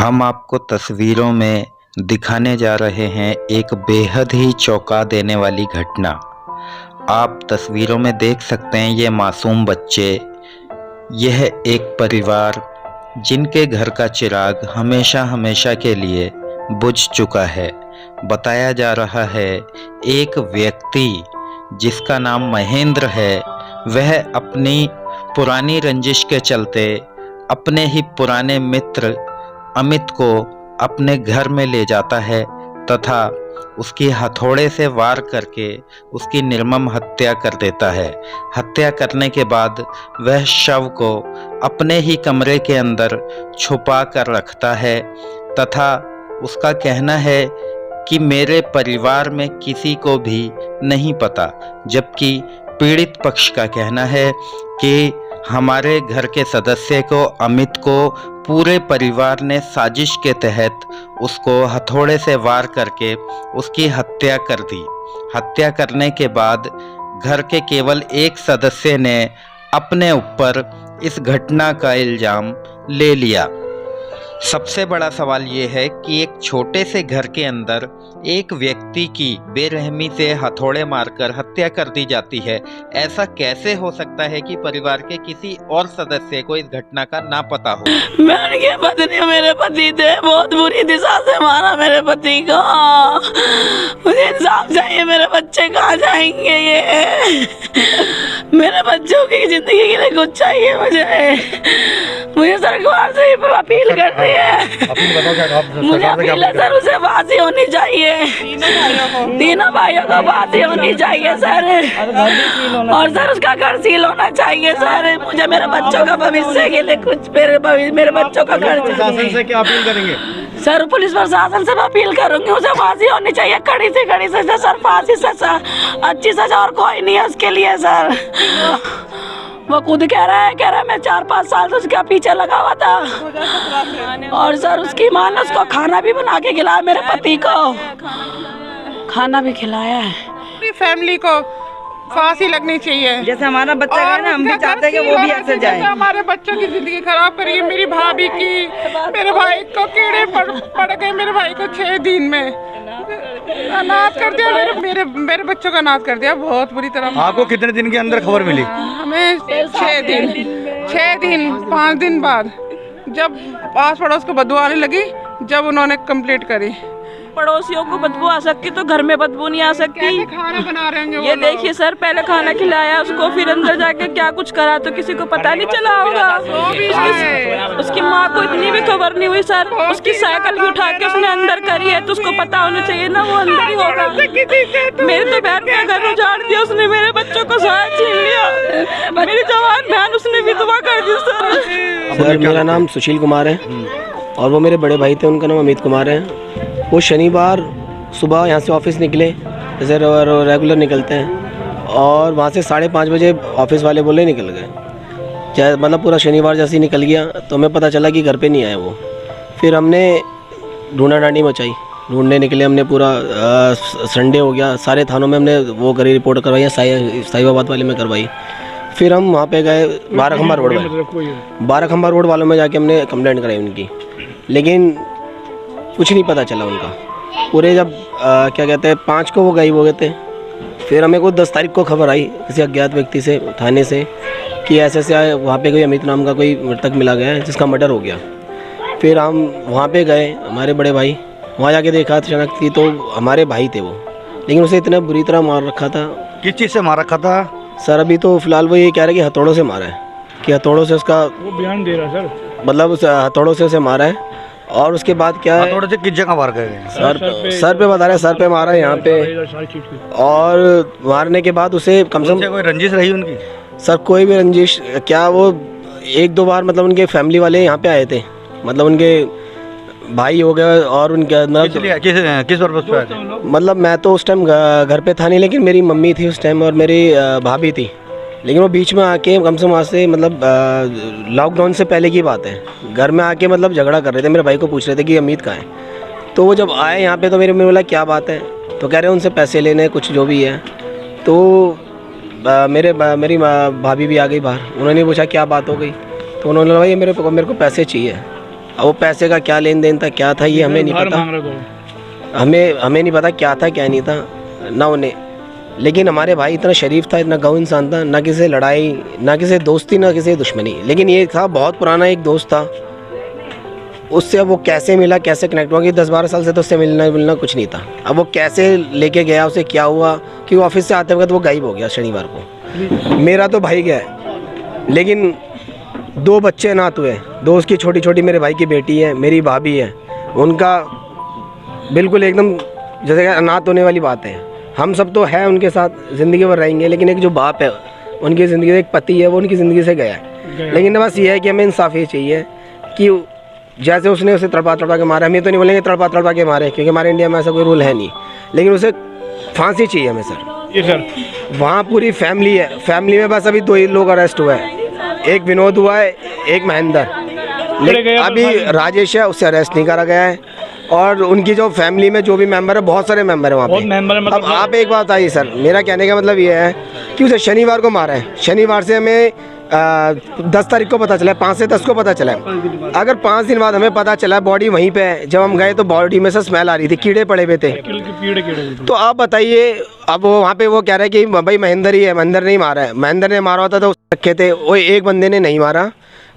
हम आपको तस्वीरों में दिखाने जा रहे हैं एक बेहद ही चौंका देने वाली घटना। आप तस्वीरों में देख सकते हैं ये मासूम बच्चे, यह एक परिवार जिनके घर का चिराग हमेशा हमेशा के लिए बुझ चुका है। बताया जा रहा है एक व्यक्ति जिसका नाम महेंद्र है, वह अपनी पुरानी रंजिश के चलते अपने ही पुराने मित्र अमित को अपने घर में ले जाता है तथा उसकी हथौड़े से वार करके उसकी निर्मम हत्या कर देता है। हत्या करने के बाद वह शव को अपने ही कमरे के अंदर छुपा कर रखता है तथा उसका कहना है कि मेरे परिवार में किसी को भी नहीं पता, जबकि पीड़ित पक्ष का कहना है कि हमारे घर के सदस्य को, अमित को, पूरे परिवार ने साजिश के तहत उसको हथौड़े से वार करके उसकी हत्या कर दी। हत्या करने के बाद घर के केवल एक सदस्य ने अपने ऊपर इस घटना का इल्ज़ाम ले लिया। सबसे बड़ा सवाल ये है कि एक छोटे से घर के अंदर एक व्यक्ति की बेरहमी से हथौड़े मारकर हत्या कर दी जाती है। ऐसा कैसे हो सकता है कि परिवार के किसी और सदस्य को इस घटना का ना पता हो? मैंने पत्नी मेरे पति थे, बहुत बुरी दिशा से मारा मेरे पति को। मुझे इंसाफ चाहिए, मेरे बच्चे कहाँ जाएंगे? ये मेरे बच्चों की जिंदगी के लिए कुछ चाहिए मुझे सरकार से अपील करनी है। मुझे अपील है सर, उसे फांसी होनी चाहिए, तीनों भाइयों को फांसी होनी चाहिए सर, और सर उसका घर सील होना चाहिए सर। मुझे मेरे बच्चों का भविष्य के लिए कुछ, मेरे बच्चों का घर प्रशासन से क्या अपील करेंगे? सर पुलिस प्रशासन से मैं अपील करूंगी, उसे फांसी होनी चाहिए, कड़ी से कड़ी सजा सर, फांसी सजा, अच्छी सजा और कोई नहीं है उसके लिए सर। वो खुद कह रहा है मैं 4-5 साल से उसके पीछे लगा हुआ था, और सर उसकी माँ ने उसको खाना भी बना के खिलाया, मेरे पति को खाना भी खिलाया है। पूरी फैमिली को फांसी लगनी चाहिए। जैसे हमारा बच्चा है ना, हम भी चाहते हैं कि वो भी ऐसे जाए। हमारे बच्चों की जिंदगी खराब करी है, मेरी भाभी की, मेरे भाई को कीड़े पड़ गए, मेरे भाई को 6 दिन में अनाथ कर दिया, मेरे बच्चों का अनाथ कर दिया बहुत बुरी तरह। आपको कितने दिन के अंदर खबर मिली? हमें 6 दिन 5 दिन बाद, जब आस पड़ोस को बदबू आने लगी, जब उन्होंने कंप्लीट करी। पड़ोसियों को बदबू आ सकती तो घर में बदबू नहीं आ सकती। खाना बना रहे हैं ये देखिए सर, पहले खाना खिलाया उसको, फिर अंदर जाके क्या कुछ करा तो किसी को पता नहीं चला होगा। उसकी माँ को इतनी भी खबर नहीं हुई सर। उसकी साइकिल भी उठा के उसने अंदर करी है तो उसको पता होना चाहिए ना, वो अंदर ही होगा। मेरे तो बहन का घर उजाड़ दिया उसने, मेरे बच्चों को साथ छीन लिया, मेरी जवान बहन उसने विधवा कर दी सर। मेरा नाम सुशील कुमार है और वो मेरे बड़े भाई थे, उनका नाम अमित कुमार है। वो शनिवार सुबह यहाँ से ऑफिस निकले, जैसे रेगुलर निकलते हैं, और वहाँ से 5:30 बजे ऑफिस वाले बोले निकल गए। मतलब पूरा शनिवार जैसे ही निकल गया तो हमें पता चला कि घर पे नहीं आए वो। फिर हमने ढूंढा डांडी मचाई, ढूंढने निकले हमने, पूरा संडे हो गया, सारे थानों में हमने वो करी, रिपोर्ट करवाई, साहिबाबाद वाले में करवाई। फिर हम वहाँ पे गए 12 खंबा रोड वालों में जाके हमने कंप्लेंट कराई उनकी, लेकिन कुछ नहीं पता चला उनका। पूरे जब क्या कहते हैं 5 को वो गायब हो गए थे। फिर हमें को 10 तारीख को खबर आई किसी अज्ञात व्यक्ति से, थाने से, कि ऐसे वहाँ पे कोई अमित नाम का कोई मृतक मिला गया है जिसका मर्डर हो गया। फिर हम वहाँ पे गए, हमारे बड़े भाई, वहाँ जाके देखा शनाख्ती तो हमारे भाई थे वो, लेकिन उसे इतना बुरी तरह मार रखा था। किस चीज़ से मार रखा था सर? अभी तो फिलहाल वो ये कह रहे हैं कि हथौड़ों से मारा है, कि हथौड़ों से उसका वो बयान दे रहा है सर, मतलब उस हथौड़ों से उसे मारा है। और उसके बाद क्या है, हथौड़े से किस जगह मार गए? सर पे बता रहे, सर पे मारा है यहाँ पे। और मारने के बाद उसे कम से कम कोई रंजिश रही उनकी? सर कोई भी रंजिश क्या, वो 1-2 बार मतलब उनके फैमिली वाले यहाँ पे आए थे, मतलब उनके भाई हो गए, और उनके किस पर्पस पे आए थे? मतलब मैं तो उस टाइम घर पे था नहीं, लेकिन मेरी मम्मी थी उस टाइम और मेरी भाभी थी, लेकिन वो बीच में आके कम से कम वहाँ से, मतलब लॉकडाउन से पहले की बात है, घर में आके मतलब झगड़ा कर रहे थे, मेरे भाई को पूछ रहे थे कि अमित कहाँ है। तो वो जब आए यहाँ पे तो मेरे में बोला क्या बात है, तो कह रहे हैं उनसे पैसे लेने कुछ जो भी है। तो मेरी भाभी भी आ गई बाहर, उन्होंने पूछा क्या बात हो गई, तो उन्होंने बोला भाई मेरे को पैसे चाहिए। अब वो पैसे का क्या लेन देन था, क्या था, ये हमें नहीं पता। हमें नहीं पता क्या था क्या नहीं था ना उन्हें। लेकिन हमारे भाई इतना शरीफ था, इतना गौ इंसान था, ना किसी लड़ाई, ना किसी दोस्ती, ना किसी दुश्मनी। लेकिन ये था बहुत पुराना एक दोस्त था, उससे अब वो कैसे मिला, कैसे कनेक्ट हुआ कि 10-12 साल से तो उससे मिलना कुछ नहीं था। अब वो कैसे लेके गया, उसे क्या हुआ कि वो ऑफिस से आते वक्त वो गायब हो गया शनिवार को। मेरा तो भाई गया है, लेकिन 2 बच्चे अनाथ हुए। 2 उसकी छोटी छोटी मेरे भाई की बेटी है, मेरी भाभी है, उनका बिल्कुल एकदम जैसे अनाथ होने वाली बात है। हम सब तो है उनके साथ, ज़िंदगी भर रहेंगे, लेकिन एक जो बाप है उनकी ज़िंदगी, एक पति है, वो उनकी ज़िंदगी से गया है। लेकिन बस ये है कि हमें इंसाफ़ चाहिए कि जैसे उसने उसे तड़पा के मारा, हम ये तो नहीं बोलेंगे तड़पा के मारे, क्योंकि हमारे इंडिया में ऐसा कोई रूल है नहीं, लेकिन उसे फांसी चाहिए हमें सर। ये सर वहाँ पूरी फैमिली है, फैमिली में बस अभी 2 ही लोग अरेस्ट हुए हैं, एक विनोद हुआ है, एक महेंद्र, लेकिन अभी राजेश है, उससे अरेस्ट नहीं करा गया है। और उनकी जो फैमिली में जो भी मेंबर है, बहुत सारे मेंबर है वहाँ पे। अब आप एक बात आई सर, मेरा कहने का मतलब ये है कि उसे शनिवार को मारा है। शनिवार से हमें 10 तारीख को पता चला है, 5 से 10 को पता चला है। अगर 5 दिन बाद हमें पता चला बॉडी वहीं पे है, जब हम गए तो बॉडी में से स्मेल आ रही थी, कीड़े पड़े हुए थे। तो आप बताइए, अब वो वहाँ पे वो कह रहे हैं कि भाई महेंद्र ही है, महेंद्र नहीं मारा है। महेंद्र ने मारा होता तो रखे थे, वो एक बंदे ने नहीं मारा,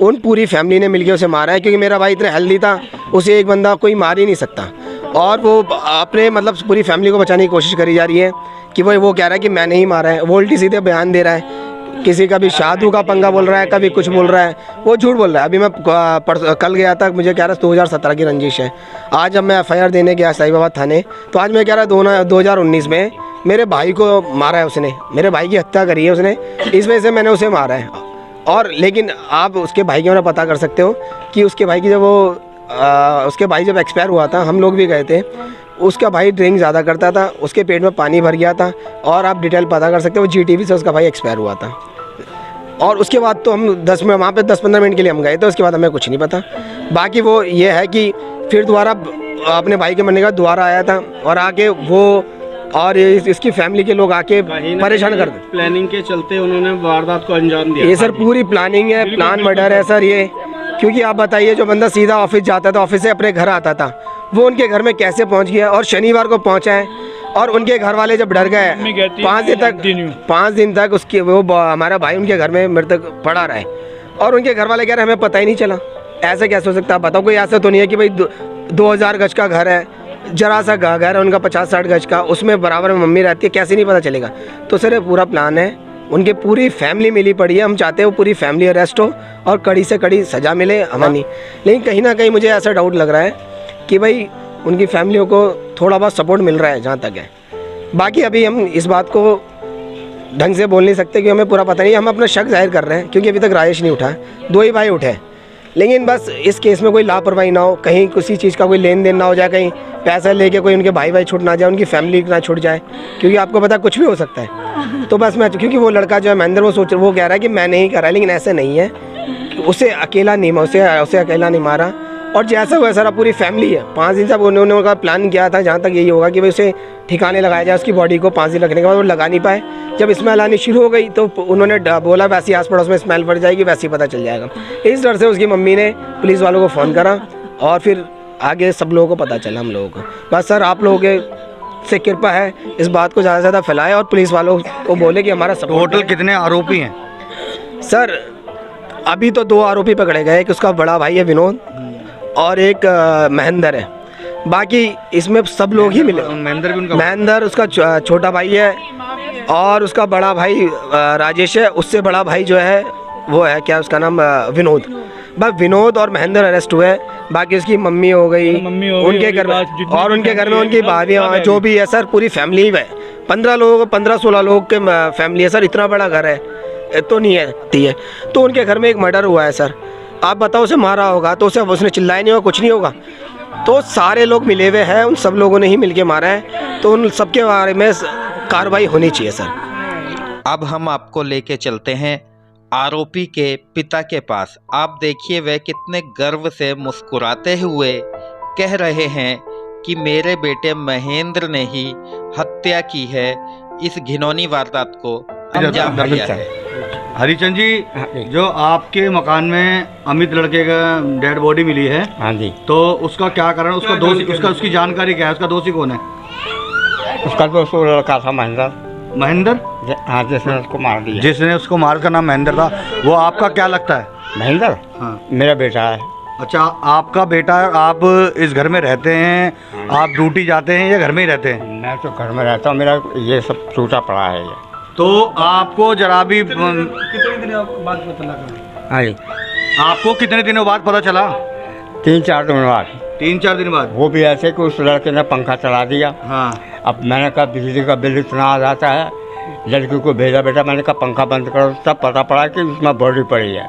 उन पूरी फैमिली ने मिलकर उसे मारा है। क्योंकि मेरा भाई इतना हेल्दी था, उसे एक बंदा कोई मार ही नहीं सकता। और वो अपने मतलब पूरी फैमिली को बचाने की कोशिश करी जा रही है कि वो कह रहा है कि मैं नहीं मारा है। वो उल्टी सीधे बयान दे रहा है, किसी का भी शादू का पंगा बोल रहा है, कभी कुछ बोल रहा है, वो झूठ बोल रहा है। अभी मैं कल गया था, मुझे कह रहा है 2017 की रंजिश है। आज जब मैं FIR देने गया साहिबाबाद थाने, तो आज मैं कह रहा 2019 में मेरे भाई को मारा है उसने, मेरे भाई की हत्या करी है उसने, इस वजह से मैंने उसे मारा है। और लेकिन आप उसके भाई के बारे में पता कर सकते हो कि उसके भाई की जब उसके भाई जब एक्सपायर हुआ था, हम लोग भी गए थे, उसका भाई ड्रिंक ज़्यादा करता था, उसके पेट में पानी भर गया था। और आप डिटेल पता कर सकते हो, GTV से उसका भाई एक्सपायर हुआ था। और उसके बाद तो हम वहाँ पे 10-15 मिनट के लिए हम गए थे, उसके बाद हमें कुछ नहीं पता। बाकी वो ये है कि फिर दोबारा अपने भाई के मरने के बाद दोबारा आया था, और आके वो और इसकी फैमिली के लोग आके परेशान कर दे। प्लानिंग के चलते उन्होंने वारदात को अंजाम दिया। ये सर पूरी प्लानिंग है, प्लान मर्डर है सर ये। क्योंकि आप बताइए, जो बंदा सीधा ऑफिस जाता था, ऑफिस से अपने घर आता था, वो उनके घर में कैसे पहुंच गया? और शनिवार को पहुंचा है, और उनके घर वाले जब डर गए 5 दिन तक उसकी वो हमारा भाई उनके घर में मृतक पड़ा रहा है, और उनके घर वाले कह रहे हमें पता ही नहीं चला। ऐसे कैसे हो सकता है? बताओ, कोई ऐसा तो नहीं है कि भाई 2000 गज का घर है, जरा सा घर है उनका 50-60 गज का, उसमें बराबर में मम्मी रहती है, कैसे नहीं पता चलेगा? तो सर ये पूरा प्लान है, उनकी पूरी फैमिली मिली पड़ी है। हम चाहते हैं वो पूरी फैमिली अरेस्ट हो और कड़ी से कड़ी सज़ा मिले हमें नहीं। लेकिन कहीं ना कहीं मुझे ऐसा डाउट लग रहा है कि भाई उनकी फैमिलियों को थोड़ा बहुत सपोर्ट मिल रहा है, जहाँ तक है। बाकी अभी हम इस बात को ढंग से बोल नहीं सकते कि हमें पूरा पता नहीं। हम अपना शक जाहिर कर रहे हैं, क्योंकि अभी तक राजेश नहीं उठा, 2 ही भाई उठे। लेकिन बस इस केस में कोई लापरवाही ना हो, कहीं किसी चीज़ का कोई लेन देन ना हो जाए, कहीं पैसा लेके कोई उनके भाई छूट ना जाए, उनकी फैमिली ना छूट जाए, क्योंकि आपको पता कुछ भी हो सकता है। तो बस मैं, क्योंकि वो लड़का जो है महेंद्र, वो कह रहा है कि मैं नहीं कर रहा, लेकिन ऐसे नहीं है, उसे अकेला नहीं, उसे अकेला नहीं मारा। और जैसा हुआ सारा पूरी फैमिली है। 5 दिन से उन्होंने उनका प्लान किया था, जहाँ तक यही होगा कि भाई उसे ठिकाने लगाया जाए, उसकी बॉडी को 5 दिन रखने के बाद वो लगा नहीं पाए। जब स्मेल आनी शुरू हो गई तो उन्होंने बोला वैसी आस पड़ोस में स्मेल पड़ जाएगी, वैसे ही पता चल जाएगा। इस डर से उसकी मम्मी ने पुलिस वालों को फ़ोन करा, और फिर आगे सब लोगों को पता चला, हम लोगों को। बस सर आप लोगों के से कृपा है, इस बात को ज़्यादा से ज़्यादा फैलाएं और पुलिस वालों को बोले कि हमारा सपोर्ट। टोटल कितने आरोपी हैं सर? अभी तो 2 आरोपी पकड़े गए, एक उसका बड़ा भाई है विनोद, और एक महेंद्र है। बाकी इसमें सब लोग ही मिले। महेंद्र उसका छोटा भाई है, और उसका बड़ा भाई राजेश है, उससे बड़ा भाई जो है वो है, क्या उसका नाम, विनोद। बस विनोद और महेंद्र अरेस्ट हुए। बाकी उसकी मम्मी हो गई उनके घर में, और उनके घर में उनकी भाभी, जो भी है सर, पूरी फैमिली है। 15-16 लोग के फैमिली है सर। इतना बड़ा घर है तो नहीं है। तो उनके घर में एक मर्डर हुआ है सर। आप बताओ, उसे मारा होगा तो उसने चिल्लाया नहीं होगा, कुछ नहीं होगा। तो सारे लोग मिले हुए हैं, उन सब लोगों ने ही मिलके मारा है, तो उन सबके बारे में कार्रवाई होनी चाहिए सर। अब हम आपको लेके चलते हैं आरोपी के पिता के पास। आप देखिए वह कितने गर्व से मुस्कुराते हुए कह रहे हैं कि मेरे बेटे महेंद्र ने ही हत्या की है, इस घिनौनी वारदात को अंजाम दिया है। हरिचंद जी, जो आपके मकान में अमित लड़के का डेड बॉडी मिली है, हाँ जी, तो उसका क्या कारण, उसका दोषी, उसकी जानकारी क्या है, उसका दोषी कौन है? उसका दोस्त वो लड़का था महेंद्र। महेंद्र? हाँ, जिसने उसको मार दिया। जिसने उसको मार, का नाम महेंद्र था। वो आपका क्या लगता है? महेंद्र? हाँ, मेरा बेटा है। अच्छा, आपका बेटा है। आप इस घर में रहते हैं, आप ड्यूटी जाते हैं या घर में ही रहते हैं? मैं तो घर में रहता हूँ, मेरा ये सब टूटा पड़ा है ये। तो आपको जरा भी कितने दिन बाद पता लगा? हाँ जी, आपको कितने दिनों बाद पता चला? 3-4 दिन बाद। 3-4 दिन बाद? वो भी ऐसे कि उस लड़के ने पंखा चला दिया। हाँ। अब मैंने कहा बिजली का बिल इतना आ जाता है, लड़की को भेजा, बेटा मैंने कहा पंखा बंद करो, तब पता पड़ा कि उसमें बॉडी पड़ी है।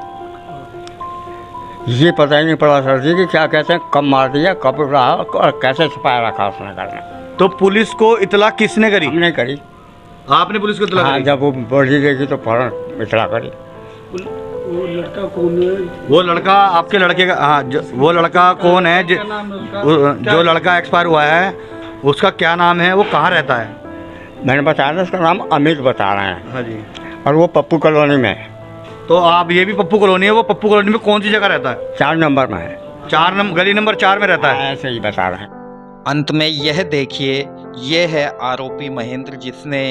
ये पता ही नहीं पड़ा सर जी कि क्या कहते हैं, कब मार दिया, कब रहा और कैसे छुपाया रखा उसने घर में। तो पुलिस को इतला किसने करी? हमने करी। आपने पुलिस को इतला हाँ, करी? जब वो बॉडी देखी तो फौरन इतला करी। वो लड़का कौन है? वो लड़का आपके लड़के का, हाँ, वो लड़का कौन है? जो लड़का एक्सपायर हुआ है उसका क्या नाम है? वो कहाँ रहता है? मैंने बताया ना, उसका नाम अमित बता रहे हैं। हाँ जी। और वो पप्पू कॉलोनी में है। तो आप, ये भी पप्पू कॉलोनी है, वो पप्पू कॉलोनी में कौन सी जगह रहता है? 4 नंबर में है। 4 नंबर, गली नंबर 4 में रहता है। ऐसे ही बता रहे हैं। अंत में यह देखिए, ये है आरोपी महेंद्र, जिसने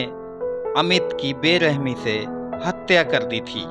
अमित की बेरहमी से हत्या कर दी थी।